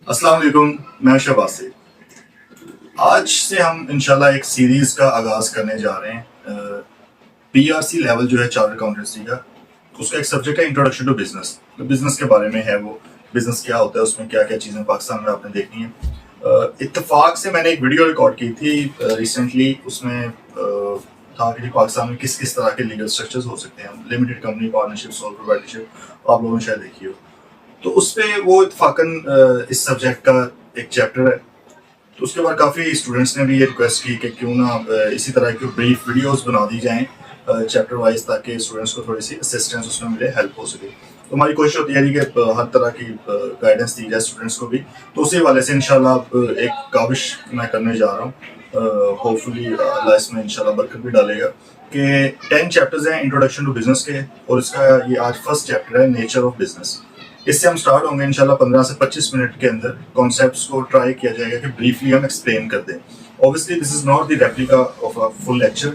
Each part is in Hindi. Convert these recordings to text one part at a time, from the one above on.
अस्सलाम वालेकुम। मैं शहबाज से आज से हम इंशाल्लाह एक सीरीज़ का आगाज़ करने जा रहे हैं। पीआरसी लेवल जो है चार्टर्ड अकाउंटेंसी का, उसका एक सब्जेक्ट है इंट्रोडक्शन टू बिजनेस। तो बिजनेस के बारे में है वो, बिजनेस क्या होता है, उसमें क्या क्या चीज़ें पाकिस्तान में आपने देखनी है। इत्तेफाक से मैंने एक वीडियो रिकॉर्ड की थी रिसेंटली। उसमें था कि पाकिस्तान में किस किस तरह के लीगल स्ट्रक्चर्स हो सकते हैं, limited company, partnership, sole proprietorship. आप लोगों ने शायद देखी हो। तो उस पे वो इत्तेफाकन इस सब्जेक्ट का एक चैप्टर है। तो उसके बाद काफ़ी स्टूडेंट्स ने भी ये रिक्वेस्ट की कि क्यों ना इसी तरह की ब्रीफ वीडियोस बना दी जाएं चैप्टर वाइज, ताकि स्टूडेंट्स को थोड़ी सी असिस्टेंस उसमें मिले, हेल्प हो सके। तो हमारी कोशिश होती है कि हर तरह की गाइडेंस दी जाए स्टूडेंट्स को भी। तो उसी वाले से इंशाल्लाह एक काविश मैं करने जा रहा हूँ। होपफुली अल्लाह इसमें इंशाल्लाह बरकत भी डालेगा कि 10 चैप्टर्स हैं इंट्रोडक्शन टू बिजनेस के, और इसका ये आज फर्स्ट चैप्टर है नेचर ऑफ बिजनेस। इससे हम स्टार्ट होंगे इंशाल्लाह 15 से 25 मिनट के अंदर। कॉन्सेप्ट्स को ट्राई किया जाएगा कि ब्रीफली हम एक्सप्लेन कर दें। Obviously this is not the replica of a full lecture,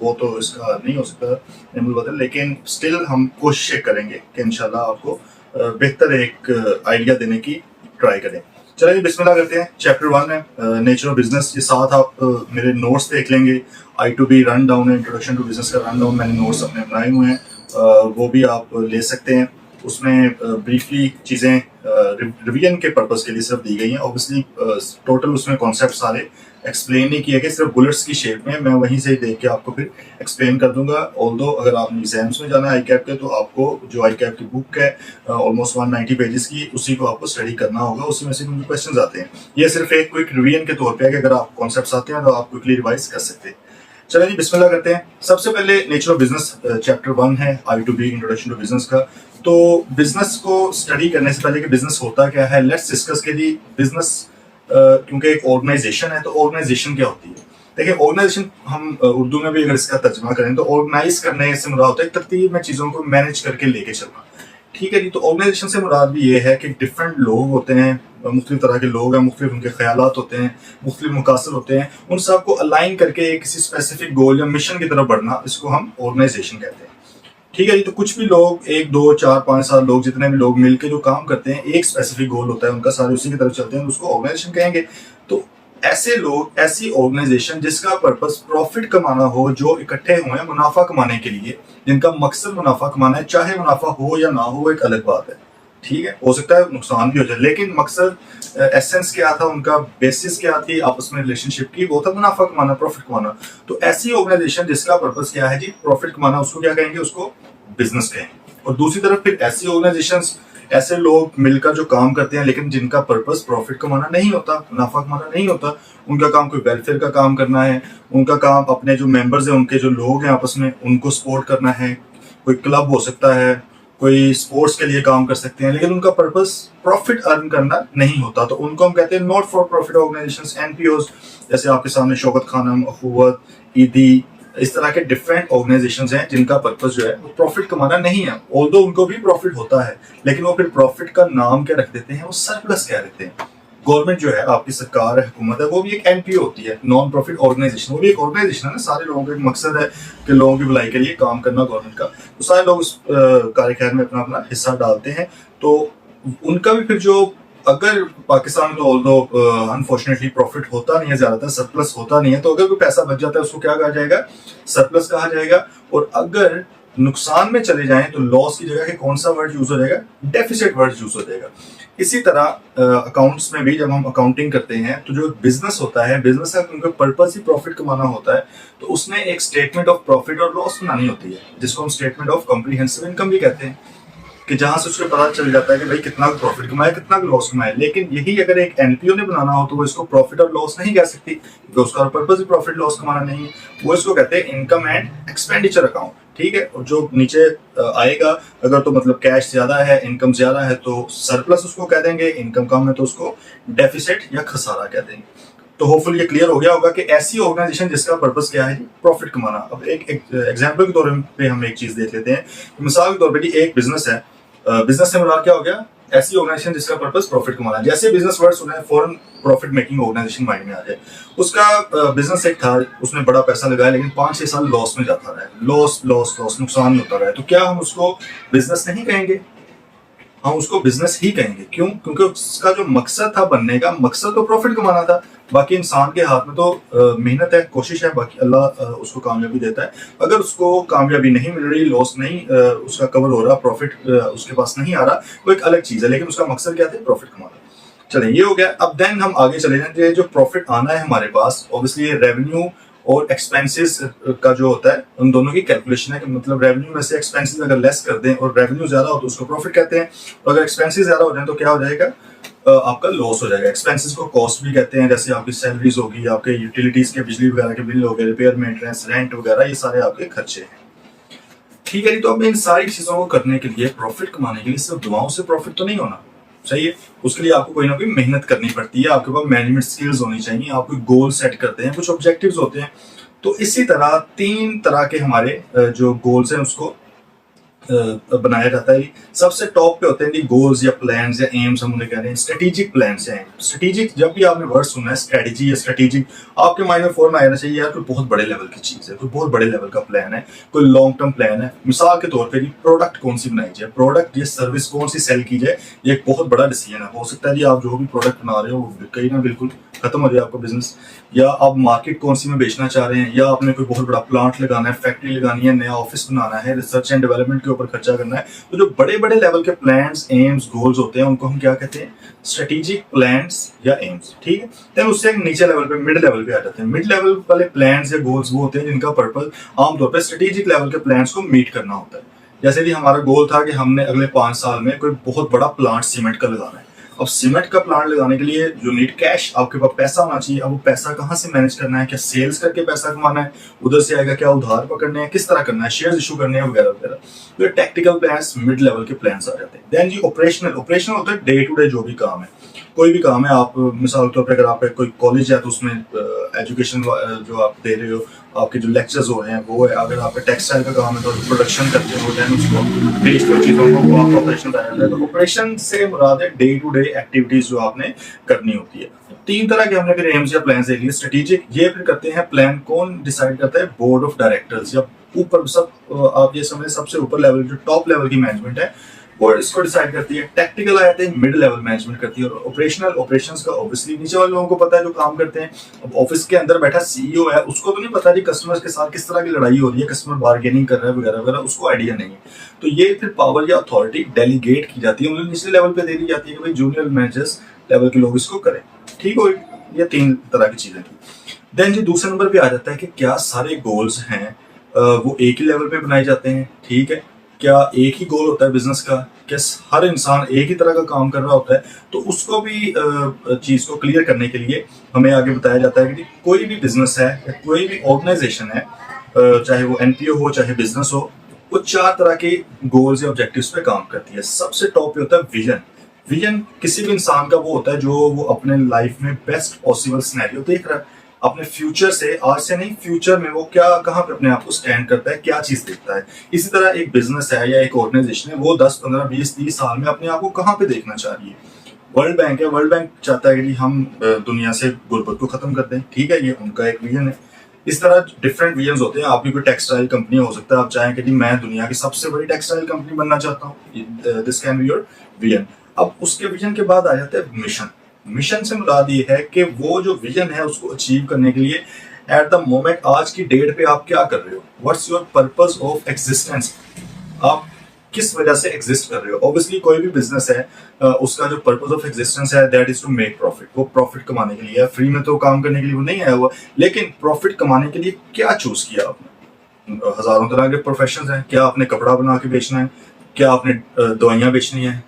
वो तो इसका नहीं हो सकता निम्न बदल, लेकिन स्टिल हम कोशिश करेंगे कि इंशाल्लाह आपको बेहतर एक आइडिया देने की ट्राई करें। चलिए बिस्मिल्लाह करते हैं। चैप्टर 1 है नेचर ऑफ बिजनेस। ये साथ आप मेरे नोट्स देख लेंगे। I2B रन डाउन है, इंट्रोडक्शन टू बिजनेस का रन डाउन मैंने नोट्स अपने बनाए हुए हैं, वो भी आप ले सकते हैं। उसमें ब्रीफली चीज़ें रिवीजन के पर्पस के लिए सिर्फ दी गई हैं। ऑब्वियसली टोटल उसमें कॉन्सेप्ट सारे एक्सप्लेन नहीं किए गए, सिर्फ बुलेट्स की शेप में। मैं वहीं से देख के आपको फिर एक्सप्लेन कर दूंगा। ऑल्दो अगर आपने एग्जाम्स में जाना है आई कैप के, तो आपको जो आई कैप की बुक है ऑलमोस्ट 190 पेजेस की, उसी को आपको स्टडी करना होगा। उसी में से कुछ क्वेश्चन आते हैं। ये सिर्फ एक क्विक रिवीजन के तौर पर है कि अगर आप कॉन्सेप्ट आते हैं तो आप क्विकली रिवाइज कर सकते हैं। चलिए जी बिस्मिल्लाह करते हैं। सबसे पहले नेचर ऑफ बिजनेस चैप्टर 1 है I2B इंट्रोडक्शन टू बिजनेस का। तो बिजनेस को स्टडी करने से पहले कि बिजनेस होता क्या है, लेट्स डिस्कस के जी बिजनेस क्योंकि एक ऑर्गेनाइजेशन है, तो ऑर्गेनाइजेशन क्या होती है। देखिए ऑर्गेनाइजेशन हम उर्दू में भी अगर इसका तर्जमा करें तो ऑर्गेनाइज करने से मुराद होता है तरतीब में चीज़ों को मैनेज करके लेके चलना। ठीक है जी। तो ऑर्गेनाइजेशन से मुराद भी ये है कि डिफरेंट लोग होते हैं, मुख्तलिफ तरह के लोग हैं, मुख्तलिफ उनके ख्यालात होते हैं, मुख्तलिफ मुकासद होते हैं। उन सब को अलाइन करके किसी स्पेसिफिक गोल या मिशन की तरफ बढ़ना, इसको हम ऑर्गेनाइजेशन कहते हैं। ठीक है जी। तो कुछ भी लोग, 1 2 4 5 7 लोग, जितने भी लोग मिलकर जो काम करते हैं, एक स्पेसिफिक गोल होता है उनका, सारे उसी की तरफ चलते हैं, तो उसको ऑर्गेनाइजेशन कहेंगे। तो ऐसे लोग, ऐसी ऑर्गेनाइजेशन जिसका पर्पस प्रॉफिट कमाना हो, जो इकट्ठे हुए हैं मुनाफा कमाने के लिए, जिनका मकसद मुनाफा कमाना है, चाहे मुनाफा हो या ना हो एक अलग बात है। ठीक है, हो सकता है नुकसान भी हो जाए, लेकिन मकसद, एसेंस क्या था उनका, बेसिस क्या थी आपस में रिलेशनशिप की, वो था मुनाफा कमाना, प्रॉफिट कमाना। तो ऐसी ऑर्गेनाइजेशन जिसका पर्पस क्या है जी, प्रॉफिट कमाना, उसको क्या कहेंगे, उसको बिजनेस कहेंगे। और दूसरी तरफ फिर ऐसी ऑर्गेनाइजेशंस, ऐसे लोग मिलकर जो काम करते हैं लेकिन जिनका पर्पस प्रॉफिट कमाना नहीं होता, मुनाफा कमाना नहीं होता, उनका काम कोई वेलफेयर का काम करना है, उनका काम अपने जो मेंबर्स हैं, उनके जो लोग हैं आपस में, उनको सपोर्ट करना है। कोई क्लब हो सकता है, कोई स्पोर्ट्स के लिए काम कर सकते हैं, लेकिन उनका पर्पस प्रॉफिट अर्न करना नहीं होता, तो उनको हम कहते हैं not for profit organisations, NPOs। जैसे आपके सामने शौकत खानम, अखुवत, ईदी, इस तरह के डिफरेंट ऑर्गेनाइजेशंस हैं जिनका पर्पस जो है वो प्रॉफिट कमाना नहीं है। ऑल्दो उनको भी प्रॉफिट होता है, लेकिन वो फिर प्रॉफिट का नाम क्या रख देते हैं, वो सरप्लस कह देते हैं। गवर्नमेंट जो है, आपकी सरकार है, हुकूमत है, वो भी एक NPO होती है, नॉन प्रॉफिट ऑर्गेनाइजेशन। वो भी एक ऑर्गेनाइजेशन है ना, सारे लोगों का एक मकसद है कि लोगों की भलाई के लिए काम करना गवर्नमेंट का। तो सारे लोग उस कार्य खैर में अपना अपना हिस्सा डालते हैं। तो उनका भी फिर जो, अगर पाकिस्तान में तो ऑल्दो अनफॉर्चुनेटली प्रॉफिट होता नहीं है, ज्यादातर सरप्लस होता नहीं है, तो अगर कोई पैसा बच जाता है उसको क्या कहा जाएगा, सरप्लस कहा जाएगा। और अगर नुकसान में चले जाएं तो लॉस की जगह कौन सा वर्ड यूज हो जाएगा, डेफिसिट वर्ड यूज हो जाएगा। इसी तरह अकाउंट्स में भी जब हम अकाउंटिंग करते हैं, तो जो बिजनेस होता है, बिजनेस का उनका पर्पस ही प्रॉफिट कमाना होता है, तो उसने एक स्टेटमेंट ऑफ प्रॉफिट और लॉस बनानी होती है, जिसको हम स्टेटमेंट ऑफ कॉम्प्रिहेंसिव इनकम भी कहते हैं, कि जहां से उसको पता चल जाता है कि भाई कितना प्रॉफिट कमाया, कितना लॉस कमाया। लेकिन यही अगर एक NPO ने बनाना हो तो वो इसको प्रॉफिट और लॉस नहीं कह सकती, क्योंकि उसका पर्पस ही प्रॉफिट लॉस कमाना नहीं है। वो इसको कहते हैं इनकम एंड एक्सपेंडिचर अकाउंट। ठीक है। और जो नीचे आएगा, अगर तो मतलब कैश ज्यादा है, इनकम ज्यादा है, तो सरप्लस उसको कह देंगे, इनकम कम है तो उसको डेफिसिट या खसारा कह देंगे। तो होपफुल ये क्लियर हो गया होगा कि ऐसी ऑर्गेनाइजेशन जिसका पर्पस क्या है, प्रॉफिट कमाना। अब एक एग्जाम्पल के तौर पे हम एक चीज देख लेते हैं। मिसाल के तौर पर एक बिजनेस है, बिजनेस से मुराद क्या हो गया, ऐसी ऑर्गेनाइजेशन जिसका पर्पस प्रॉफिट कमाना है। जैसे बिजनेस वर्ड सुने, फॉरन प्रॉफिट मेकिंग ऑर्गेनाइजेशन माइंड में आ जाए। उसका बिजनेस एक था, उसने बड़ा पैसा लगाया, लेकिन 5-6 साल लॉस में जाता रहा, लॉस लॉस लॉस, नुकसान में होता रहा, तो क्या हम उसको बिजनेस नहीं कहेंगे? हम उसको बिजनेस ही कहेंगे। क्यों? क्योंकि उसका जो मकसद था बनने का, मकसद तो प्रॉफिट कमाना था। बाकी इंसान के हाथ में तो मेहनत है, कोशिश है, बाकी अल्लाह उसको कामयाबी देता है। अगर उसको कामयाबी नहीं मिल रही, लॉस नहीं उसका कवर हो रहा, प्रॉफिट उसके पास नहीं आ रहा, वो एक अलग चीज है, लेकिन उसका मकसद क्या था? प्रॉफिट कमाना। चले, ये हो गया। अब देन हम आगे चले जाएंगे। जो प्रॉफिट आना है हमारे पास, ऑब्वियसली रेवेन्यू और एक्सपेंसेस का जो होता है, उन दोनों की कैलकुलेशन है कि मतलब रेवेन्यू में से एक्सपेंसेस अगर लेस कर दें और रेवेन्यू ज्यादा हो तो उसको प्रॉफिट कहते हैं, और अगर एक्सपेंसेस ज्यादा हो जाए तो क्या हो जाएगा? आपका लॉस हो जाएगा। एक्सपेंसेस को कॉस्ट भी कहते हैं, जैसे आपकी सैलरीज होगी, आपके यूटिलिटीज के बिजली वगैरह के बिल हो गए, रिपेयर मेंटेनेंस, रेंट वगैरह, ये सारे आपके खर्चे हैं। ठीक है जी। तो अब इन सारी चीजों को करने के लिए, प्रॉफिट कमाने के लिए, सिर्फ दुआओं से प्रॉफिट तो नहीं होना, सही है। उसके लिए आपको कोई ना कोई मेहनत करनी पड़ती है, आपके पास मैनेजमेंट स्किल्स होनी चाहिए, आपको गोल सेट करते हैं, कुछ ऑब्जेक्टिव्स होते हैं। तो इसी तरह 3 तरह के हमारे जो गोल्स हैं उसको बनाया जाता है। सबसे टॉप पे होते हैं गोल्स या प्लान्स या एम्स, हम उन्हें कह रहे हैं स्ट्रेटेजिक प्लान्स हैं। स्ट्रेटेजिक, जब भी आपने वर्ड सुना है स्ट्रेटेजी या स्ट्रेटेजिक, आपके माइंड में फौरन आना चाहिए यार कोई बहुत बड़े लेवल की चीज है, कोई बहुत बड़े लेवल का प्लान है, कोई लॉन्ग टर्म प्लान है। मिसाल के तौर पर प्रोडक्ट कौन सी बनाई जाए, प्रोडक्ट या सर्विस कौन सी सेल की जाए, ये एक बहुत बड़ा डिसीजन है। हो सकता है जी आप जो भी प्रोडक्ट बना रहे हो वो कहीं ना बिल्कुल खत्म हो जाए आपका बिजनेस, या आप मार्केट कौन सी में बेचना चाह रहे हैं, या आपने कोई बहुत बड़ा प्लांट लगाना है, फैक्ट्री लगानी है, नया ऑफिस बनाना है, रिसर्च एंड डेवलपमेंट के ऊपर खर्चा करना है। तो जो बड़े बड़े लेवल के प्लान्स, एम्स, गोल्स होते हैं उनको हम क्या कहते हैं? स्ट्रेटेजिक प्लान्स या एम्स। ठीक है। देन उससे एक नीचे लेवल पे, मिड लेवल पे आ जाते हैं। मिड लेवल वाले प्लान्स या गोल्स वो होते हैं जिनका पर्पज आमतौर पर स्ट्रेटेजिक लेवल के प्लान्स को मीट करना होता है। जैसे कि हमारा गोल था कि हमने अगले 5 साल में कोई बहुत बड़ा प्लांट सीमेंट का लगाना है। अब सीमेंट का प्लांट लगाने के लिए जो नीड कैश, आपके पास पैसा होना चाहिए। अब वो पैसा कहाँ से मैनेज करना है? क्या सेल्स करके पैसा कमाना है, उधर से आएगा, क्या उधार पकड़ने हैं, किस तरह करना है, शेयर इशू करने हैं वगैरह वगैरह। तो टेक्टिकल प्लान्स, मिड लेवल के प्लान्स आ जाते हैं। देन जी ऑपरेशनल। ऑपरेशनल होता है डे टू डे जो भी काम है, कोई भी काम है। आप मिसाल के तौर पर अगर आप कोई कॉलेज है तो उसमें एजुकेशन जो आप दे रहे हो, आपके जो लेक्चर्स हो रहे हैं वो है। अगर आपका टेक्सटाइल का काम है तो प्रोडक्शन करते हो, देन उसको बेचते चीजों को, आप ऑपरेशन बनाते हैं। तो ऑपरेशन से मुराद है डे टू डे एक्टिविटीज जो आपने करनी होती है। 3 तरह के हमने फिर एम्स या प्लान देख लिए। स्ट्रेटेजिक, ये फिर करते हैं प्लान कौन डिसाइड करता है? बोर्ड ऑफ डायरेक्टर्स, या ऊपर सब आप ये समझे सबसे ऊपर लेवल, जो टॉप लेवल की मैनेजमेंट है वो इसको डिसाइड करती है। टेक्निकल आ जाते हैं, मिड लेवल मैनेजमेंट करती है। और ऑपरेशनल, ऑपरेशंस का ऑब्वियसली नीचे वाले लोगों को पता है जो काम करते हैं। अब ऑफिस के अंदर बैठा सीईओ है, उसको तो नहीं पता जी कस्टमर्स के साथ किस तरह की लड़ाई हो रही है, कस्टमर बार्गेनिंग कर रहा है वगैरह वगैरह, उसको आइडिया नहीं है। तो ये फिर पावर या अथॉरिटी डेलीगेट की जाती है, उन्हें निचले लेवल पे दे दी जाती है कि भाई जूनियर मैनेजर्स लेवल के लोग इसको करें। ठीक हो, ये 3 तरह की चीजें थी। देन जी दूसरे नंबर पे आ जाता है कि क्या सारे गोल्स हैं वो एक ही लेवल पे बनाए जाते हैं? ठीक है। क्या एक ही गोल होता है बिजनेस का? क्या हर इंसान एक ही तरह का काम कर रहा होता है? तो उसको भी चीज को क्लियर करने के लिए हमें आगे बताया जाता है कि कोई भी बिजनेस है या कोई भी ऑर्गेनाइजेशन है, चाहे वो एनपीओ हो चाहे बिजनेस हो, वो 4 तरह के गोल्स या ऑब्जेक्टिव्स पे काम करती है। सबसे टॉप पे होता है विजन। विजन किसी भी इंसान का वो होता है जो वो अपने लाइफ में बेस्ट पॉसिबल सिनेरियो देख रहा है, अपने फ्यूचर से, आज से नहीं, फ्यूचर में वो क्या, कहाँ पे अपने आप को स्टैंड करता है, क्या चीज देखता है। इसी तरह एक बिजनेस है या एक ऑर्गेनाइजेशन है, वो 10, 15, 20, 30 साल में अपने आप को कहाँ पे देखना चाह रही है। वर्ल्ड बैंक है, वर्ल्ड बैंक चाहता है कि हम दुनिया से गुर्बत को खत्म कर दें। ठीक है, ये उनका एक विजन है। इस तरह डिफरेंट विजन होते हैं। आपकी कोई टेक्सटाइल कंपनी हो सकता है, आप चाहें कि मैं दुनिया की सबसे बड़ी टेक्सटाइल कंपनी बनना चाहता हूँ, this can be your vision. अब उसके विजन के बाद आ जाता है मिशन। मिशन से मुराद ये है कि वो जो विजन है उसको अचीव करने के लिए एट द मोमेंट, आज की डेट पे आप क्या कर रहे हो, what's your purpose of existence, आप किस वजह से एग्जिस्ट कर रहे हो। ऑब्वियसली कोई भी बिजनेस है उसका जो पर्पस ऑफ एग्जिस्टेंस है that is to make profit, वो प्रॉफिट कमाने के लिए है, फ्री में तो काम करने के लिए वो नहीं आया हुआ। लेकिन प्रॉफिट कमाने के लिए क्या चूज किया आपने? हजारों तरह के प्रोफेशन हैं। क्या आपने कपड़ा बना के बेचना है, क्या आपने दवाइयाँ बेचनी है,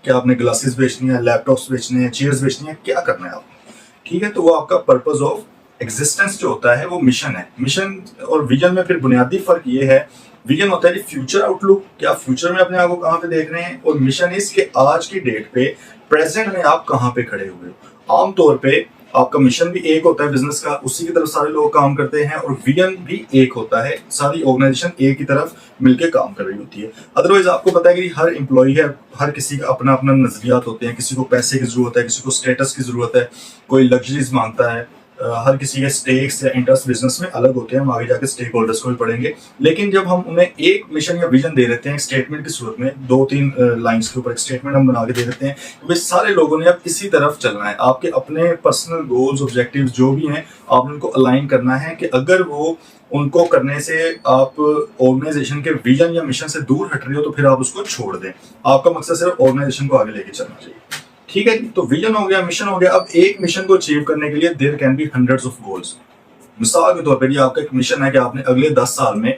क्या आपने ग्लासेस बेचनी है, लैपटॉप्स बेचने हैं, चेयर्स बेचनी है, क्या करना है आपको। ठीक है, तो वो आपका पर्पस ऑफ एग्जिस्टेंस जो होता है वो मिशन है। मिशन और विजन में फिर बुनियादी फर्क ये है, विजन होता है फ्यूचर आउटलुक, क्या फ्यूचर में अपने आप को कहाँ पे देख रहे हैं, और मिशन इज के आज की डेट पे, प्रेजेंट में आप कहाँ पे खड़े हुए हो। आमतौर पे आपका मिशन भी एक होता है बिजनेस का, उसी की तरफ सारे लोग काम करते हैं, और विजन भी एक होता है, सारी ऑर्गेनाइजेशन एक ही तरफ मिलकर काम कर रही होती है। अदरवाइज आपको पता है कि हर एम्प्लॉय है, हर किसी का अपना अपना नजरियात होते हैं, किसी को पैसे की जरूरत है, किसी को स्टेटस की जरूरत है, कोई लग्जरीज मांगता है, हर किसी के स्टेक्स या इंटरेस्ट बिजनेस में अलग होते हैं, हम आगे जाके स्टेक होल्डर्स को भी पढ़ेंगे। लेकिन जब हम उन्हें एक मिशन या विजन दे देते हैं स्टेटमेंट की सूरत में, 2-3 लाइंस के ऊपर एक स्टेटमेंट हम बना के दे देते हैं, वे सारे लोगों ने अब इसी तरफ चलना है। आपके अपने पर्सनल गोल्स ऑब्जेक्टिव्स जो भी हैं आपने उनको अलाइन करना है कि अगर वो उनको करने से आप ऑर्गेनाइजेशन के विजन या मिशन से दूर हट रहे हो तो फिर आप उसको छोड़ दें। आपका मकसद सिर्फ ऑर्गेनाइजेशन को आगे लेके चलना चाहिए, ठीक है। तो विजन हो गया, मिशन हो गया। अब एक मिशन को अचीव करने के लिए there can be hundreds of goals. मिसाल के तौर पर आपका एक मिशन है कि आपने अगले 10 साल में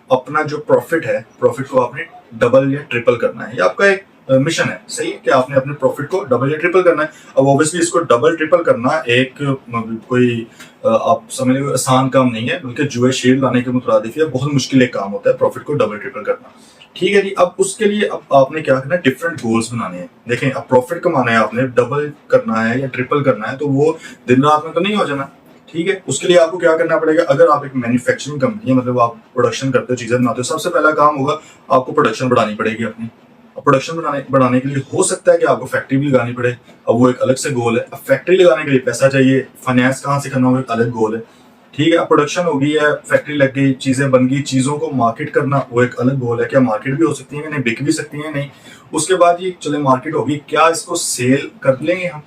अपना जो प्रॉफिट है, प्रॉफिट को आपने डबल या ट्रिपल करना है। ये आपका एक मिशन है, सही है कि आपने अपने प्रॉफिट को डबल या ट्रिपल करना है। अब ऑब्वियसली इसको डबल ट्रिपल करना एक कोई आप समझ लो आसान काम नहीं है, बल्कि जुए शेर लाने के मुतरादिफ है, बहुत मुश्किल एक काम होता है प्रॉफिट को डबल ट्रिपल करना, ठीक है जी। अब उसके लिए अब आपने क्या करना है, डिफरेंट गोल्स बनाने हैं। देखें, अब प्रॉफिट कमाना है, आपने डबल करना है या ट्रिपल करना है, तो वो दिन रात में तो नहीं हो जाना, ठीक है। उसके लिए आपको क्या करना पड़ेगा, अगर आप एक मैन्युफैक्चरिंग कंपनी है, मतलब आप प्रोडक्शन करते हो, चीजें बनाते हो, सबसे पहला काम होगा आपको प्रोडक्शन बढ़ानी पड़ेगी अपनी। प्रोडक्शन बढ़ाने के लिए हो सकता है कि आपको फैक्ट्री भी लगानी पड़े, अब वो एक अलग से गोल है। अब फैक्ट्री लगाने के लिए पैसा चाहिए, फाइनेंस कहाँ से करना, वो एक अलग गोल है, ठीक है। अब प्रोडक्शन हो गई है, फैक्ट्री लग गई, चीजें बन गई, चीजों को मार्केट करना वो एक अलग गोल है। क्या मार्केट भी हो सकती है, नहीं बिक भी सकती है, नहीं। उसके बाद ये चले मार्केट होगी, क्या इसको सेल कर लेंगे हम,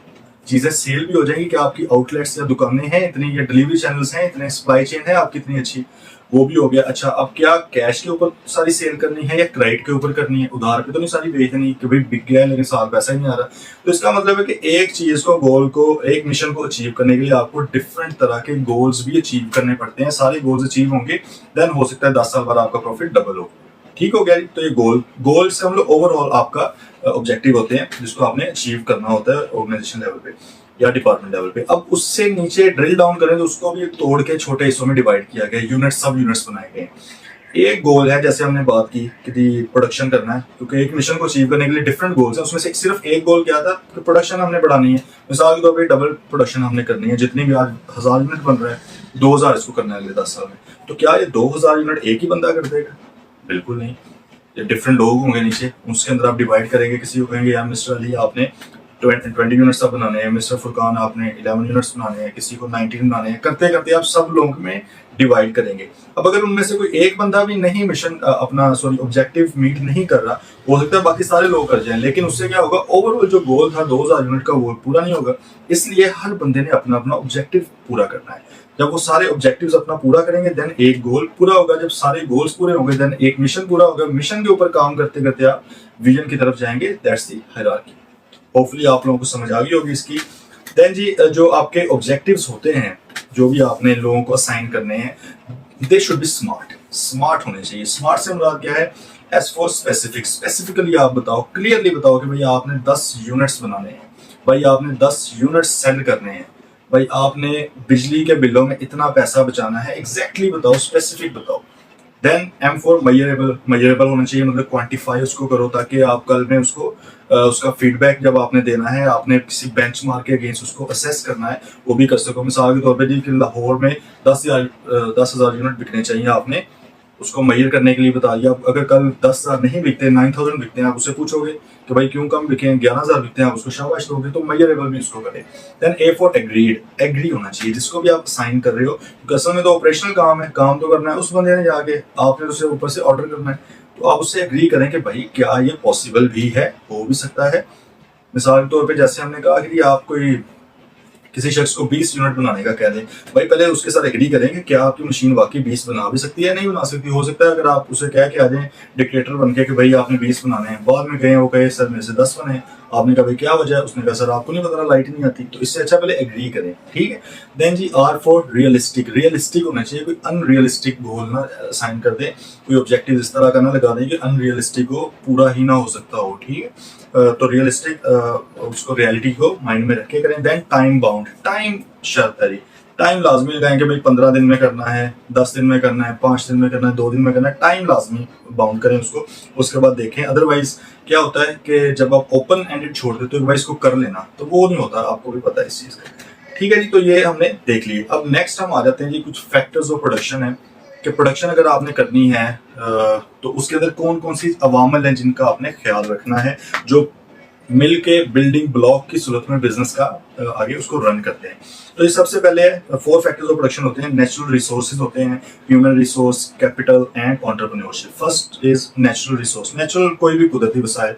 चीजें सेल भी हो जाएंगी, क्या आपकी आउटलेट्स या दुकानें हैं इतनी, या डिलीवरी चैनल्स हैं इतने, सप्लाई चेन है आपकी इतनी अच्छी, वो भी हो गया। अच्छा, अब क्या कैश के ऊपर सारी सेल करनी है या क्रेडिट के ऊपर करनी है, उधार पे तो नहीं सारी बेचनी कि भाई बिक गया है लेकिन साल पैसा ही नहीं आ रहा। तो इसका मतलब है कि एक चीज को, गोल को, एक मिशन को अचीव करने के लिए आपको डिफरेंट तरह के गोल्स भी अचीव करने पड़ते हैं। सारे गोल्स अचीव होंगे देन हो सकता है 10 साल बाद आपका प्रॉफिट डबल हो, ठीक हो गया। तो ये गोल से हम लोग ओवरऑल आपका ऑब्जेक्टिव होते हैं जिसको आपने अचीव करना होता है ऑर्गेनाइजेशन लेवल पे या डिपार्टमेंट लेवल पे। अब उससे नीचे ड्रिल डाउन करें तो उसको भी तोड़ के छोटे हिस्सों में डिवाइड किया गया, यूनिट सब यूनिट्स बनाए गए। एक गोल है, जैसे हमने बात की कि प्रोडक्शन करना है, क्योंकि एक मिशन को अचीव करने के लिए डिफरेंट गोल्स हैं, उसमें से सिर्फ एक गोल क्या था कि प्रोडक्शन हमने बढ़ानी है। मिसाल के तौर पर डबल प्रोडक्शन हमने करनी है, जितनी भी आज 1000 यूनिट बन रहा है 2000 इसको करना है अगले 10 साल में। तो क्या ये 2000 यूनिट एक ही बंदा कर देगा? बिल्कुल नहीं, ये डिफरेंट लोग होंगे नीचे, उसके अंदर आप डिवाइड करेंगे। किसी को कहेंगे यार मिस्टर अली आपने 20 यूनिट्स आप बनाने हैं, मिस्टर फुरकान आपने 11 यूनिट्स बनाने हैं, किसी को 19 बनाने हैं, करते करते आप सब लोगों में डिवाइड करेंगे। अब अगर उनमें से कोई एक बंदा भी नहीं मिशन अपना ऑब्जेक्टिव मीट नहीं कर रहा, हो सकता है बाकी सारे लोग कर जाएं, लेकिन उससे क्या होगा, ओवरऑल जो गोल था 2000 यूनिट का वो पूरा नहीं होगा। इसलिए हर बंदे ने अपना अपना ऑब्जेक्टिव पूरा करना है। जब वो सारे ऑब्जेक्टिव्स अपना पूरा करेंगे देन एक गोल पूरा होगा। जब सारे गोल्स पूरे होंगे देन एक मिशन पूरा होगा। मिशन के ऊपर काम करते करते आप विजन की तरफ जाएंगे। That's the hierarchy. होपफुली आप लोगों को समझ आ गई होगी इसकी। देन जी, जो आपके ऑब्जेक्टिव्स होते हैं, जो भी आपने लोगों को असाइन करने हैं, they should be smart. Smart होने चाहिए। स्मार्ट से मुराद क्या है? एज फॉर स्पेसिफिक, स्पेसिफिकली आप बताओ, क्लियरली बताओ कि भाई आपने 10 यूनिट्स बनाने हैं, भाई आपने 10 यूनिट्स सेल करने हैं, भाई आपने बिजली के बिलों में इतना पैसा बचाना है। एग्जैक्टली बताओ, स्पेसिफिक बताओ। Then M for measurable, measurable होना चाहिए, मतलब क्वांटिफाई उसको करो, ताकि आप कल में उसको उसका फीडबैक जब आपने देना है, आपने किसी बेंचमार्क के अगेंस्ट उसको असेस करना है, वो भी कर सको। मिसाल के तौर पे जी कि लाहौर में 10,000 यूनिट बिकने चाहिए, आपने उसको मेजर करने के लिए बता दिया। अगर कल 10,000 नहीं बिकते, 9,000 बिकते हैं, आप उससे पूछोगे कि भाई क्यों कम बिके, 11,000 बिकते हैं, आप उसको शाबाश दोगे। तो मेजरेबल भी उसको करें। Then A for agreed, agree होना चाहिए जिसको भी आप साइन कर रहे हो, क्योंकि असल में तो ऑपरेशनल काम है, काम तो करना है उस बंदे ने जाके, आपने उसे ऊपर से ऑर्डर करना है। तो आप उससे एग्री करें कि भाई क्या ये पॉसिबल भी है, हो भी सकता है। मिसाल के तौर पर जैसे हमने कहा कि आप कोई किसी शख्स को 20 यूनिट बनाने का कह दें, भाई पहले उसके साथ एग्री करें कि क्या आपकी मशीन वाकई 20 बना भी सकती है, नहीं बना सकती। हो सकता है अगर आप उसे कह के आ जाएं डिक्टेटर बन के कि भाई आपने 20 बनाने हैं, बाद में गए वो कहे सर मेरे से 10 बने, आपने कहा भाई क्या वजह है, उसने कहा सर आपको नहीं पता लाइट नहीं आती। तो इससे अच्छा पहले एग्री करें, ठीक है। Then G, R for realistic, realistic होना चाहिए, कोई अनरियलिस्टिक गोल ना साइन कर दे, कोई ऑब्जेक्टिव इस तरह का ना लगा दें कि अनरियलिस्टिक हो, पूरा ही ना हो सकता हो, ठीक है। तो रियलिस्टिक उसको रियलिटी को माइंड में रख के करें। देन टाइम बाउंड, टाइम शर्त है, टाइम लाजमी लगाएंगे, भाई 15 दिन में करना है, 10 दिन में करना है, 5 दिन में करना है, 2 दिन में करना है, टाइम लाजमी बाउंड करें उसको। उसके बाद देखें, अदरवाइज क्या होता है कि जब आप ओपन एंडेड छोड़ देते हो भाई इसको कर लेना, तो वो नहीं होता, आपको भी पता है इस चीज़ का, ठीक है जी। तो ये हमने देख ली। अब नेक्स्ट हम आ जाते हैं जी, कुछ फैक्टर्स ऑफ प्रोडक्शन है कि प्रोडक्शन अगर आपने करनी है तो उसके अंदर कौन कौन सी अवामल हैं जिनका आपने ख्याल रखना है, जो मिल के बिल्डिंग ब्लॉक की सूरत में बिजनेस का आगे उसको रन करते हैं। तो ये सबसे पहले 4 फैक्टर्स ऑफ प्रोडक्शन होते हैं। नेचुरल रिसोर्सेज होते हैं, human resource, capital and entrepreneurship. First is natural resource. Natural कोई भी कुदरती वसाइल।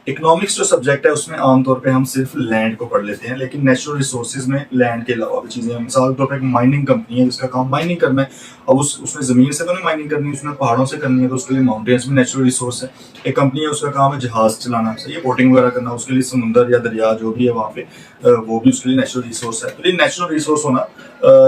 इकोनॉमिक्स जो सब्जेक्ट है उसमें आमतौर पे हम सिर्फ लैंड को पढ़ लेते हैं, लेकिन नेचुरल रिसोर्सेज में लैंड के अलावा भी चीजें हैं। मिसाल के तौर पर एक माइनिंग कंपनी है जिसका काम माइनिंग करना है। अब उसमें जमीन से तो नहीं माइनिंग करनी है, उसमें पहाड़ों से करनी है, तो उसके लिए माउंटेन्स भी नेचुरल रिसोर्स है। एक कंपनी है उसका काम है जहाज चलाना, सही है, बोटिंग वगैरह करना, उसके लिए समुंदर या दरिया जो भी है वहाँ पे वो भी उसके लिए नेचुरल रिसोर्स है। तो ये नेचुरल रिसोर्स होना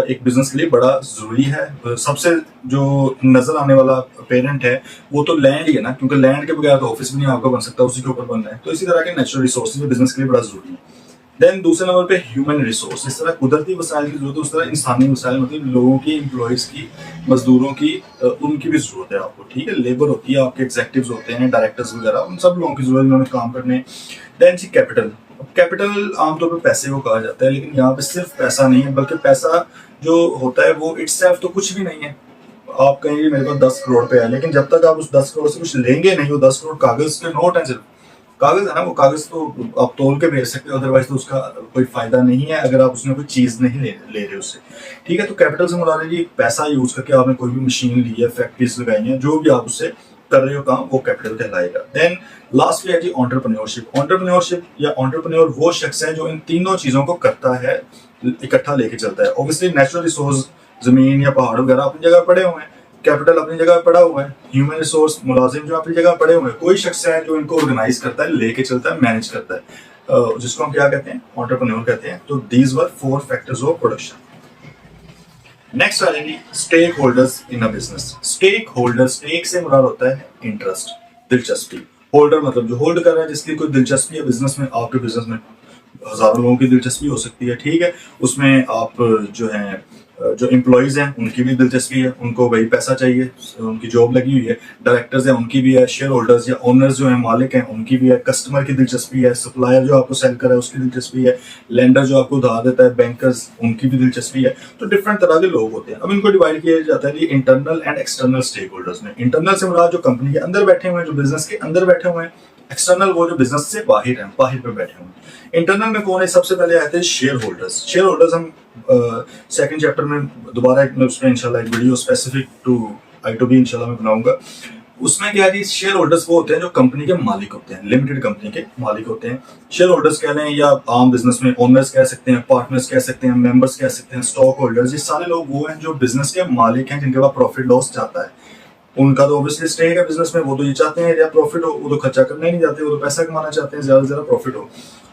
एक बिजनेस के लिए बड़ा जरूरी है। सबसे जो नजर आने वाला पेरेंट है वो तो लैंड ही है ना, क्योंकि लैंड के बगैर तो ऑफिस भी नहीं आपका बन सकता, उसी के ऊपर बनना है। तो इसी तरह के नेचुरल रिसोर्सेज बिजनेस के लिए बड़ा जरूरी है। देन दूसरे नंबर पे ह्यूमन रिसोर्स। इस तरह कुदरती वसाइल की जरूरत है, उस तरह इंसानी वसाइल मतलब लोगों की, एम्प्लॉयज की, मजदूरों की, उनकी भी जरूरत है आपको, ठीक है। लेबर होती है, आपके एग्जेक्टिव्स होते हैं, डायरेक्टर्स वगैरह, उन सब लोगों की जरूरत है, उन्होंने काम करने। Then G capital. कैपिटल आमतौर पर पैसे को कहा जाता है, लेकिन यहाँ पे सिर्फ पैसा नहीं है, बल्कि पैसा जो होता है वो इटसेल्फ तो कुछ भी नहीं है। आप कहेंगे मेरे पास 10 करोड़ पे है, लेकिन जब तक आप उस 10 करोड़ से कुछ लेंगे नहीं, वो 10 करोड़ कागज के नोट है, सिर्फ कागज है ना, वो कागज तो आप तोल के भेज सकते हो, अदरवाइज तो उसका कोई फायदा नहीं है अगर आप उसमें कोई चीज नहीं ले रहे उससे, ठीक है। तो कैपिटल से मुराद है पैसा यूज करके आपने कोई भी मशीन ली है, फैक्ट्रीज लगाई है, जो भी आप उससे कर रहे हो काम, वो कैपिटल कहलाएगा। देन लास्ट है जी एंटरप्रेन्योरशिप। एंटरप्रेन्योरशिप या एंटरप्रेन्योर वो शख्स है जो इन तीनों चीजों को करता है, इकट्ठा लेके चलता है। ऑब्वियसली नेचुरल रिसोर्स, जमीन या पहाड़ वगैरह अपनी जगह पड़े हुए हैं, कैपिटल अपनी जगह पड़ा हुआ है, ह्यूमन रिसोर्स, मुलाजिम जो अपनी जगह पड़े हुए हैं, कोई शख्स है जो इनको ऑर्गेनाइज करता है, लेके चलता है, मैनेज करता है, जिसको हम क्या कहते हैं, एंटरप्रेन्योर कहते हैं। तो these were 4 factors of production. Next आ जाएंगे stake holders in a business. Stake holder, stake से मुराद होता है इंटरेस्ट, दिलचस्पी। होल्डर मतलब जो होल्ड कर रहा है, जिसकी कोई दिलचस्पी है बिजनेस में। आपके बिजनेस में हजारों लोगों की दिलचस्पी हो सकती है, ठीक है। उसमें आप जो है, जो एम्प्लॉयज हैं उनकी भी दिलचस्पी है, उनको भाई पैसा चाहिए, उनकी जॉब लगी हुई है। डायरेक्टर्स हैं उनकी भी है, शेयर होल्डर्स या ओनर्स जो हैं, मालिक हैं, उनकी भी है। कस्टमर की दिलचस्पी है, सप्लायर जो आपको सेल कर रहा है उसकी दिलचस्पी है, लेंडर जो आपको उधार देता है, बैंकर्स, उनकी भी दिलचस्पी है। तो डिफरेंट तरह के लोग होते हैं। अब इनको डिवाइड किया जाता है internal and external stakeholders में। इंटरनल से मुराद जो कंपनी के अंदर बैठे हुए हैं, जो बिजनेस के अंदर बैठे हुए हैं। एक्सटर्नल वो जो बिजनेस से बाहर हैं, बाहर पे बैठे हुए हैं। इंटरनल में कौन है? सबसे पहले आते हैं शेयर होल्डर्स। शेयर होल्डर्स हम सेकंड चैप्टर में दोबारा उसमें इंशाल्लाह एक वीडियो स्पेसिफिक टू I2B इंशाल्लाह मैं बनाऊंगा। उसमें क्या है, शेयर होल्डर्स वो होते हैं जो कंपनी के मालिक होते हैं, लिमिटेड कंपनी के मालिक होते हैं। शेयर होल्डर्स कह लें या आम बिजनेस में ओनर्स कह सकते हैं, पार्टनर्स कह सकते हैं, मेंबर्स कह सकते हैं, स्टॉक होल्डर्स। ये सारे लोग वो हैं जो बिजनेस के मालिक हैं, जिनके पास प्रॉफिट लॉस जाता है। उनका तो ऑब्वियसली स्टेक है बिजनेस में, वो तो ये चाहते हैं या प्रॉफिट हो, वो तो खर्चा करना ही नहीं चाहते, वो तो पैसा कमाना चाहते हैं, ज्यादा से ज्यादा प्रॉफिट हो।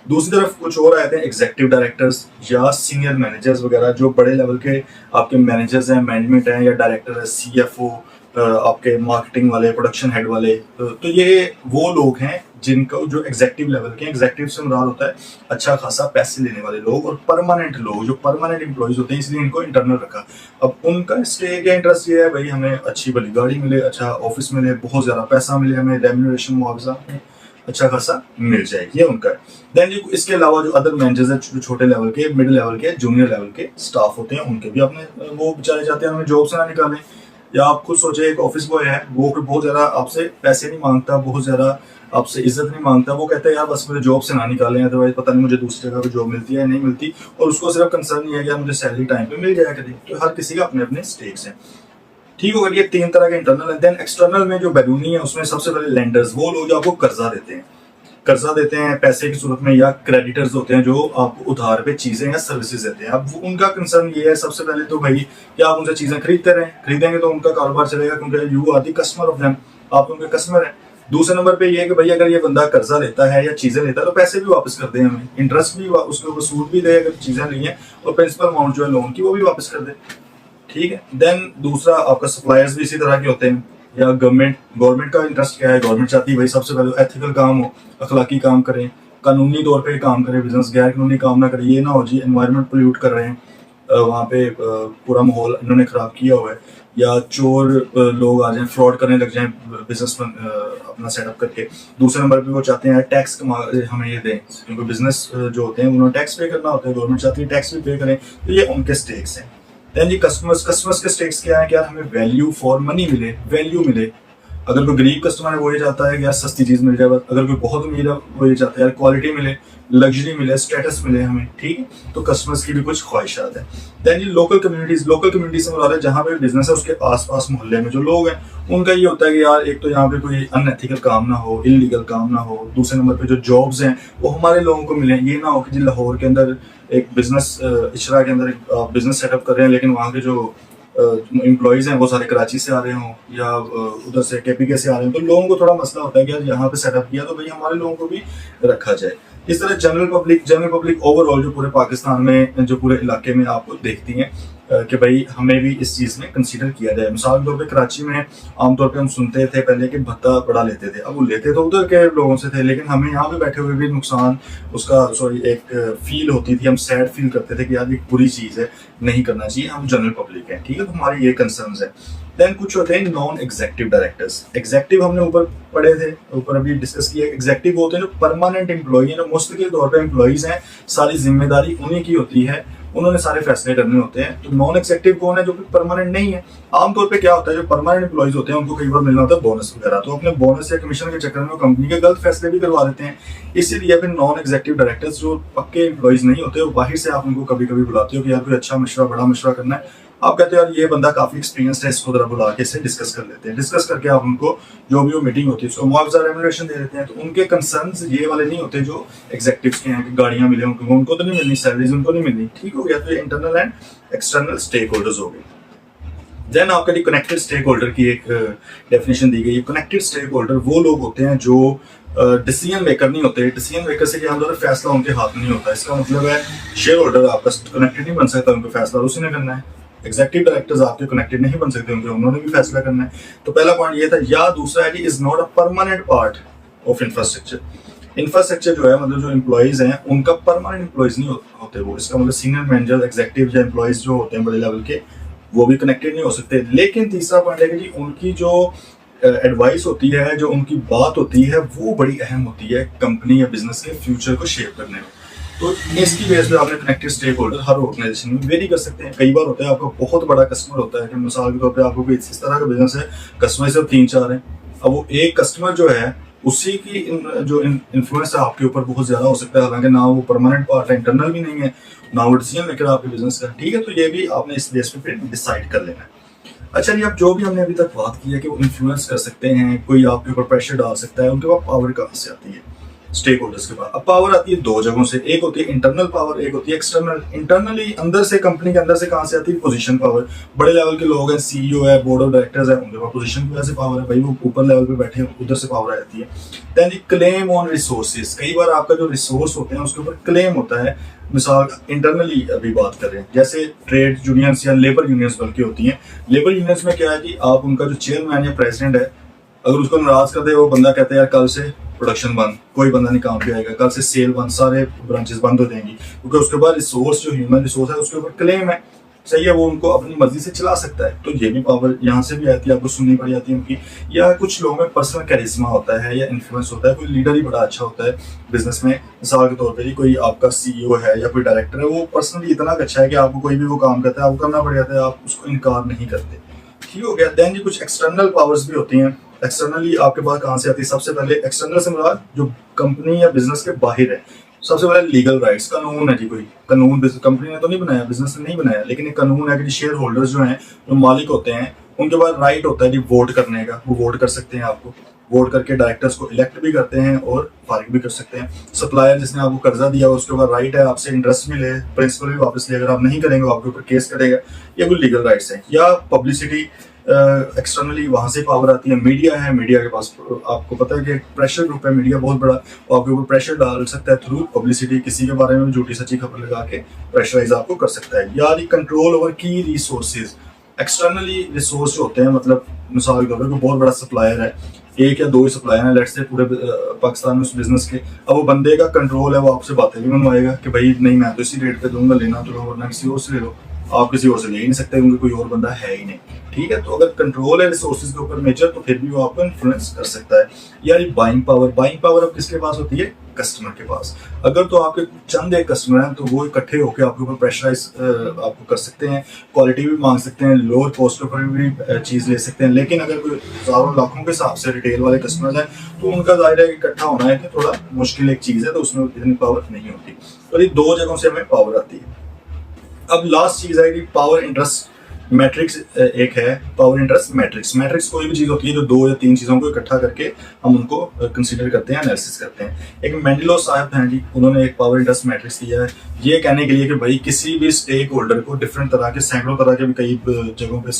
दूसरी तरफ कुछ और आते हैं एग्जीक्यूटिव डायरेक्टर्स या सीनियर मैनेजर्स वगैरह, जो बड़े लेवल के आपके मैनेजर्स हैं, मैनेजमेंट हैं या डायरेक्टर है, CFO, आपके मार्केटिंग वाले, प्रोडक्शन हेड वाले। तो ये वो लोग हैं जिनको जो एग्जीक्यूटिव लेवल के, एग्जीक्यूटिव से मुराद होता है अच्छा खासा पैसे लेने वाले लोग, और परमानेंट लोग जो परमानेंट एम्प्लॉयज होते हैं, इसलिए इनको इंटरनल रखा। अब उनका स्टेक या इंटरेस्ट ये है भाई हमें अच्छी भली गाड़ी मिले, अच्छा ऑफिस मिले, बहुत ज्यादा पैसा मिले, हमें रेम्यूनरेशन मुआवजा अच्छा खासा मिल जाए, ये उनका है। देन जी इसके अलावा जो अदर मैनेजर्स हैं, जो छोटे लेवल के, मिडिल लेवल के, जूनियर लेवल के स्टाफ होते हैं, उनके भी अपने वो बेचारे चाहते हैं हमें जॉब से ना निकालें। या आप खुद सोचे एक ऑफिस बॉय है, वो बहुत ज्यादा आपसे पैसे नहीं मांगता, बहुत ज्यादा आपसे इज्जत नहीं मांगता, वो कहता है यार बस मुझे जॉब से ना निकालें, अदरवाइज पता नहीं मुझे दूसरी जगह पे जॉब मिलती है या नहीं मिलती, और उसको सिर्फ कंसर्न नहीं है कि मुझे सैलरी टाइम पे मिल जाया करें। तो हर किसी का अपने अपने स्टेक्स हैं, ठीक होगा। ये 3 तरह के इंटरनल है। देन एक्सटर्नल में जो बैरूनी है, उसमें सबसे पहले लेंडर्स, वो लोग जो आपको कर्जा देते हैं पैसे की सूरत में, या क्रेडिटर्स होते हैं जो आपको उधार पे चीजें या सर्विसेज देते हैं। अब उनका कंसर्न ये है सबसे पहले तो भाई कि आप उनसे चीजें खरीदेंगे तो उनका कारोबार चलेगा, क्योंकि you are the customer of them, आप उनके कस्टमर हैं। दूसरे नंबर पे ये है कि भाई अगर ये बंदा कर्जा लेता है या चीजें लेता है तो पैसे भी वापस कर दे, हमें इंटरेस्ट भी उसके ऊपर सूद भी दे अगर चीजें ली हैं, और प्रिंसिपल अमाउंट जो है लोन की वो भी वापस कर दे, ठीक है। देन दूसरा आपका सप्लायर्स भी इसी तरह के होते हैं, या गवर्नमेंट का इंटरेस्ट क्या है, गवर्नमेंट चाहती है भाई सबसे पहले एथिकल काम हो, अखलाकी काम करें, कानूनी तौर पे काम करें, बिजनेस गैर कानूनी काम ना करें। ये ना हो जी एनवायरनमेंट पोल्यूट कर रहे हैं, वहाँ पे पूरा माहौल इन्होंने खराब किया हुआ है, या चोर लोग आ जाएं, फ्रॉड करने लग जाएं बिजनेस अपना सेटअप करके। दूसरे नंबर पे वो चाहते हैं टैक्स हमें ये दें, क्योंकि बिजनेस जो होते हैं उन्होंने टैक्स पे करना होता है, गवर्नमेंट चाहती है टैक्स भी पे करें, तो ये उनके स्टेक्स हैं। देन जी कस्टमर्स के स्टेक्स क्या है कि यार हमें वैल्यू फॉर मनी मिले, वैल्यू मिले। अगर कोई गरीब कस्टमर है वो ये चाहता है कि यार सस्ती चीज़ मिल जाए, बस। अगर कोई बहुत अमीर है वो ये चाहता है यार क्वालिटी मिले, लग्जरी मिले, स्टेटस मिले हमें, ठीक है। तो कस्टमर्स की भी कुछ ख्वाहिशात है। दैन ये लोकल कम्युनिटी से मुराद है जहाँ पे बिजनेस है उसके आसपास मोहल्ले में जो लोग हैं उनका ये होता है कि यार एक तो यहाँ पे कोई अनएथिकल काम ना हो, इलीगल काम ना हो, दूसरे नंबर पे जो जॉब्स हैं वो हमारे लोगों को मिले। ये ना हो कि जी लाहौर के अंदर एक बिजनेस, इशरा के अंदर एक बिजनेस सेटअप कर रहे हैं लेकिन वहाँ के जो एम्प्लॉयज़ हैं वो सारे कराची से आ रहे हों या उधर से KPK से आ रहे हैं। तो लोगों को थोड़ा मसला होता है कि यार यहाँ पे सेटअप किया तो भाई हमारे लोगों को भी रखा जाए। इस तरह जनरल पब्लिक ओवरऑल जो पूरे पाकिस्तान में, जो पूरे इलाके में आपको देखती हैं कि भाई हमें भी इस चीज़ में कंसीडर किया जाए। मिसाल के तौर पे कराची में आमतौर पे हम सुनते थे पहले कि भत्ता बड़ा लेते थे। अब वो लेते तो उधर के लोगों से थे लेकिन हमें यहाँ पे बैठे हुए भी नुकसान उसका एक फील होती थी। हम सैड फील करते थे कि यार एक बुरी चीज़ है, नहीं करना चाहिए। हम जनरल पब्लिक हैं, ठीक है, तो हमारे ये कंसर्न्स है। देन कुछ होते हैं नॉन एग्जेक्टिव डायरेक्टर्स। एग्जेक्टिव हमने ऊपर पढ़े थे, ऊपर अभी डिस्कस किया। एग्जेक्टिव होते हैं जो परमानेंट एम्प्लॉई हैं, जो मुस्तकिल तौर पे एम्प्लॉइज हैं, सारी जिम्मेदारी उन्हीं की होती है, उन्होंने सारे फैसले करने होते हैं। तो नॉन एग्जेक्टिव कौन है? जो कि परमानेंट नहीं है। आमतौर पे क्या होता है, जो परमानेंट एम्प्लॉइज होते हैं उनको कई बार मिलना होता है बोनस वगैरह, तो अपने बोनस या कमीशन के चक्कर में कंपनी के गलत फैसले भी करवा देते हैं। इसीलिए फिर नॉन एग्जेक्टिव डायरेक्टर्स जो पक्के एम्प्लॉइज नहीं होते, वो बाहर से आप उनको कभी कभी बुलाते हो कि यार कोई अच्छा मशवरा, बड़ा मशवरा करना है। आप कहते हो यार ये बंदा काफी एक्सपीरियंस है, इसको जरा बुला के इससे डिस्कस कर लेते हैं। डिस्कस करके आप उनको जो भी वो मीटिंग होती है उसको मुआवजा रेम्युनरेशन दे देते हैं। तो उनके कंसर्न्स ये वाले नहीं होते जो एग्जेक्टिव्स के हैं कि गाड़ियां मिले उनको तो नहीं मिलनी, सैलरीज उनको नहीं मिलनी, ठीक हो गया। तो ये internal and external stakeholders हो गए। देन आपका कनेक्टेड स्टेक होल्डर की एक डेफिनेशन दी गई है। कनेक्टेड स्टेक होल्डर वो लोग होते हैं जो डिसीजन मेकर नहीं होते। डिसीजन मेकर से क्या मतलब फैसला उनके हाथ में नहीं होता। इसका मतलब है शेयर होल्डर आपका कनेक्टेड नहीं बन सकता, उनको फैसला उसी ने करना है। एग्जेक्टिव डायरेक्टर्स आपके कनेक्टेड नहीं बन सकते, उन्होंने भी फैसला करना है। तो पहला पॉइंट ये था। या दूसरा है कि is not a permanent part of infrastructure. Infrastructure जो है मतलब जो एम्प्लॉइज हैं उनका परमानेंट एम्प्लॉइज नहीं होते वो। इसका मतलब सीनियर मैनेजर, एग्जेक्टिव या एम्प्लॉइज जो होते हैं बड़े लेवल के, वो भी कनेक्टेड नहीं हो सकते। लेकिन तीसरा पॉइंट है कि उनकी जो एडवाइस होती है, जो उनकी बात होती है, वो बड़ी अहम होती है कंपनी या बिजनेस के फ्यूचर को शेप करने में। तो इसकी वजह से आपने कनेक्टेड स्टेक होल्डर हर ऑर्गेनाइजेशन में वेरी कर सकते हैं। कई बार होता है आपका बहुत बड़ा कस्टमर होता है कि मिसाल के तौर पे आपको कोई इस तरह का बिजनेस है, कस्टमर सिर्फ 3-4 हैं। अब वो एक कस्टमर जो है उसी की जो इन्फ्लुएंस है आपके ऊपर बहुत ज्यादा हो सकता है, हालांकि ना वो परमानेंट पार्ट है, इंटरनल भी नहीं है, ना वो डिसीजन मेकर आपके बिजनेस का, ठीक है। तो ये भी आपने इस बेस पे फिर डिसाइड कर लेना है। अच्छा जी, अब जो भी हमने अभी तक बात की है कि वो इन्फ्लुएंस कर सकते हैं, कोई आपके ऊपर प्रेशर डाल सकता है, उनके पास पावर कहाँ से आती है? स्टेक होल्डर्स के पास अब पावर आती है दो जगहों से। एक होती है इंटरनल पावर, एक होती है एक्सटर्नल। इंटरनली अंदर से, कंपनी के अंदर से कहाँ से आती है? Position power. बड़े लेवल के लोग हैं, CEO है, बोर्ड ऑफ डायरेक्टर्स है, उनके पास पोजीशन की वजह से पावर है, भाई वो ऊपर लेवल पे बैठे हैं, उधर से पावर आ जाती है। Then claim on resources. कई बार आपका जो रिसोर्स होते हैं उसके ऊपर क्लेम होता है। मिसाल इंटरनली अभी बात कर रहे हैं, जैसे ट्रेड यूनियंस या लेबर यूनियंस बल्कि होती हैं। लेबर यूनियंस में क्या है कि आप उनका जो चेयरमैन या प्रेसिडेंट है, अगर उसको नाराज कर दे, वो बंदा कहता है यार कल से प्रोडक्शन बंद, कोई बंदा नहीं काम पे आएगा, कल से सेल बंद, सारे ब्रांचेस बंद हो जाएंगी, क्योंकि उसके बाद रिसोर्स जो ह्यूमन रिसोर्स है उसके ऊपर क्लेम है, सही है, वो उनको अपनी मर्जी से चला सकता है। तो ये भी पावर यहाँ से भी आती है, आपको सुननी पड़ जाती है उनकी। या कुछ लोगों में पर्सनल कैरिस्मा होता है या इन्फ्लुएंस होता है, कोई लीडर ही बड़ा अच्छा होता है बिजनेस में। मिसाल के तौर पर कोई आपका CEO है या कोई डायरेक्टर है, वो पर्सनली इतना अच्छा है कि आपको कोई भी वो काम करता है आपको करना पड़ जाता है, आप उसको इनकार नहीं करते, ठीक हो गया। देन जी कुछ एक्सटर्नल पावर्स भी होती हैं। एक्सटर्नली आपके पास कहाँ से आती है? सबसे पहले एक्सटर्नल से मुराद जो कंपनी या बिजनेस के बाहर है। सबसे पहले लीगल राइट्स, कानून है जी। कोई कानून कंपनी ने तो नहीं बनाया, बिजनेस ने नहीं बनाया, लेकिन एक कानून है कि शेयर होल्डर्स जो हैं, जो मालिक होते हैं, उनके पास राइट होता है जी वोट करने का। वो वोट कर सकते हैं, आपको वोट करके डायरेक्टर्स को इलेक्ट भी करते हैं और फारिग भी कर सकते हैं। सप्लायर जिसने आपको कर्जा दिया उसके ऊपर राइट है आपसे इंटरेस्ट मिले, प्रिंसिपल भी वापस ले, अगर आप नहीं करेंगे आपके ऊपर केस करेगा। ये कोई लीगल राइट्स है। या पब्लिसिटी, एक्सटर्नली वहां से पावर आती है। मीडिया है, मीडिया के पास आपको पता है कि एक प्रेशर ग्रुप है मीडिया बहुत बड़ा, वो आपके ऊपर प्रेशर डाल सकता है थ्रू पब्लिसिटी, किसी के बारे में झूठी सच्ची खबर लगा के प्रेशराइज आपको कर सकता है। यार कंट्रोल ओवर की रिसोर्सेज। एक्सटर्नली रिसोर्स जो होते हैं, मतलब मिसाल के तौर पर बहुत बड़ा सप्लायर है, एक या दो ही सप्लायर है लेट्स से पूरे पाकिस्तान में उस बिजनेस के। अब वो बंदे का कंट्रोल है, वो आपसे बातें भी मनवाएगा कि भाई नहीं मैं तो इसी रेट पे दूंगा, लेना तो लो वरना किसी और से ले लो। आप किसी और से ले ही नहीं सकते क्योंकि कोई और बंदा है ही नहीं, ठीक है। तो अगर कंट्रोल है रिसोर्सेज के ऊपर मेजर, तो फिर भी वो आपको इन्फ्लुएंस कर सकता है। यार बाइंग पावर, बाइंग पावर अब किसके पास होती है? कस्टमर के पास। अगर तो आपके चंद एक कस्टमर हैं तो वो इकट्ठे होकर आपके ऊपर प्रेशराइज आपको कर सकते हैं, क्वालिटी भी मांग सकते हैं, लोअर कॉस्ट पर भी चीज़ ले सकते हैं। लेकिन अगर कोई हज़ारों लाखों के हिसाब से रिटेल वाले कस्टमर्स हैं तो उनका दायरा इकट्ठा होना है कि थोड़ा मुश्किल एक चीज़ है, तो उसमें इतनी पावर नहीं होती। और ये दो जगहों से हमें पावर आती है। अब लास्ट चीज़ है कि पावर इंटरेस्ट मैट्रिक्स एक है। पावर इंटरेस्ट मैट्रिक्स, मैट्रिक्स कोई भी चीज़ होती है जो 2 या 3 चीज़ों को इकट्ठा करके हम उनको कंसीडर करते हैं, एनालिसिस करते हैं। एक मेंडलो साहब हैं जी, उन्होंने एक पावर इंटरेस्ट मैट्रिक्स दिया है ये कहने के लिए कि भाई किसी भी स्टेक होल्डर को डिफरेंट तरह के, सैकड़ों तरह के भी कई जगहों पे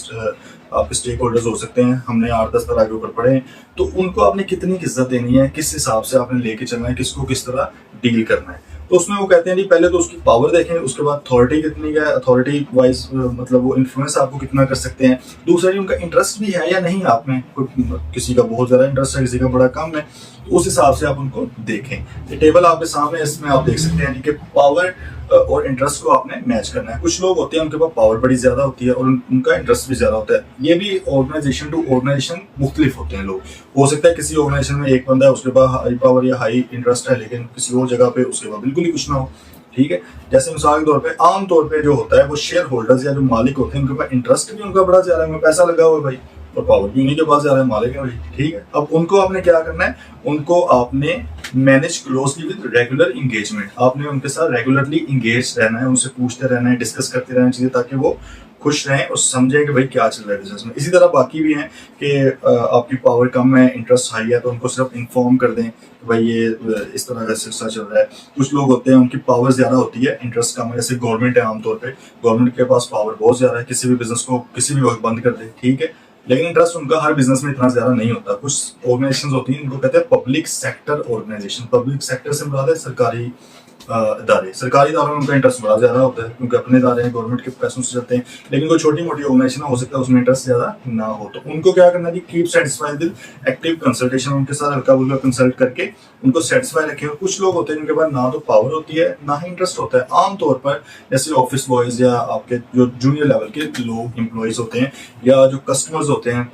आपके स्टेक होल्डर्स हो सकते हैं, हमने 8-10 तरह के ऊपर पढ़े हैं, तो उनको आपने कितनी इज्जत देनी है, किस हिसाब से आपने लेके चलना है, किसको किस तरह डील करना है। तो उसमें वो कहते हैं जी पहले तो उसकी पावर देखें, उसके बाद अथॉरिटी कितनी है, अथॉरिटी वाइज मतलब वो इन्फ्लुएंस आपको कितना कर सकते हैं। दूसरा जी उनका इंटरेस्ट भी है या नहीं आप में, किसी का बहुत ज़्यादा इंटरेस्ट है, किसी का बड़ा कम है, तो उस हिसाब से आप उनको देखें। ये टेबल आपके सामने, इसमें आप देख सकते हैं कि पावर और इंटरेस्ट को आपने मैच करना है। कुछ लोग होते हैं उनके पास पावर बड़ी ज़्यादा होती है और उनका इंटरेस्ट भी ज़्यादा होता है। ये भी ऑर्गेनाइजेशन टू ऑर्गेनाइजेशन मुख्तलिफ होते हैं लोग। हो सकता है किसी ऑर्गेनाइजेशन में एक बंदा है उसके पास हाई पावर या हाई इंटरेस्ट है, लेकिन किसी और जगह पे उसके पास बिल्कुल ही कुछ ना हो। ठीक है, जैसे मिसाल के तौर पे आम तौर पे जो होता है वो शेयर होल्डर्स या जो मालिक होते हैं उनके पास इंटरेस्ट भी उनका बड़ा ज़्यादा है, उनमें पैसा लगा हुआ है भाई, और पावर भी उन्हीं के पास ज़्यादा है, मालिक है भाई। ठीक है, अब उनको आपने क्या करना है, उनको आपने manage closely with regular engagement. आपने उनके साथ रेगुलरली इंगेज रहना है, उनसे पूछते रहना है, डिस्कस करते रहना चीज़ें, ताकि वो खुश रहें और समझें कि भाई क्या चल रहा है बिजनेस में। इसी तरह बाकी भी हैं कि आपकी पावर कम है, इंटरेस्ट हाई है, तो उनको सिर्फ इन्फॉर्म कर दें कि भाई ये इस तरह का सिलसिला चल रहा है। कुछ लोग होते हैं उनकी पावर ज़्यादा होती है, इंटरेस्ट कम है, जैसे गवर्नमेंट है आमतौर पर, गवर्नमेंट के पास पावर बहुत ज़्यादा है, किसी भी बिजनेस को किसी भी वक्त बंद कर दे। ठीक है, लेकिन इंटरेस्ट उनका हर बिजनेस में इतना ज्यादा नहीं होता। कुछ ऑर्गेनाइजेशंस होती हैं, इनको कहते हैं public sector organisation. Public sector से मुराद है सरकारी इदारे। सरकारी इदारों में उनका इंटरेस्ट बड़ा ज्यादा होता है क्योंकि अपने इदारे हैं, गवर्नमेंट के पैसों से चलते हैं। लेकिन कोई छोटी मोटी ऑर्गेनाइजेशन हो सकता है उसमें इंटरेस्ट ज्यादा ना हो, तो उनको क्या करना है, keep satisfied with active consultation. उनके साथ हल्का फुल्का कंसल्ट करके उनको सेटिस्फाई रखें। और कुछ लोग होते हैं जिनके पास ना तो पावर होती है ना ही इंटरेस्ट होता है। आमतौर पर जैसे ऑफिस बॉयज या आपके जो जूनियर लेवल के लोग एम्प्लॉयज होते हैं या जो कस्टमर्स होते हैं,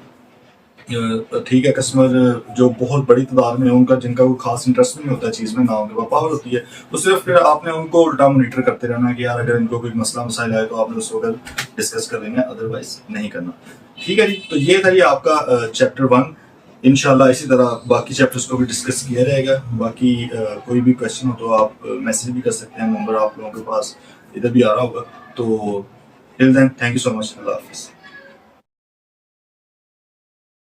ठीक है, कस्टमर जो बहुत बड़ी तादाद में है, उनका जिनका कोई खास इंटरेस्ट नहीं होता है चीज़ में, ना उनके पास पावर होती है, तो सिर्फ फिर आपने उनको उल्टा मॉनिटर करते रहना है कि यार अगर इनको कोई मसला मसाइल आए तो आपने उसको डिस्कस कर लेना है, अदरवाइज नहीं करना। ठीक है जी, तो ये था ये आपका चैप्टर 1। इंशाल्लाह इसी तरह बाकी चैप्टर्स को भी डिस्कस किया रहेगा। बाकी कोई भी क्वेश्चन हो तो आप मैसेज भी कर सकते हैं, नंबर आप लोगों के पास इधर भी आ रहा होगा। तो till then, thank you so much, अल्लाह हाफिज़।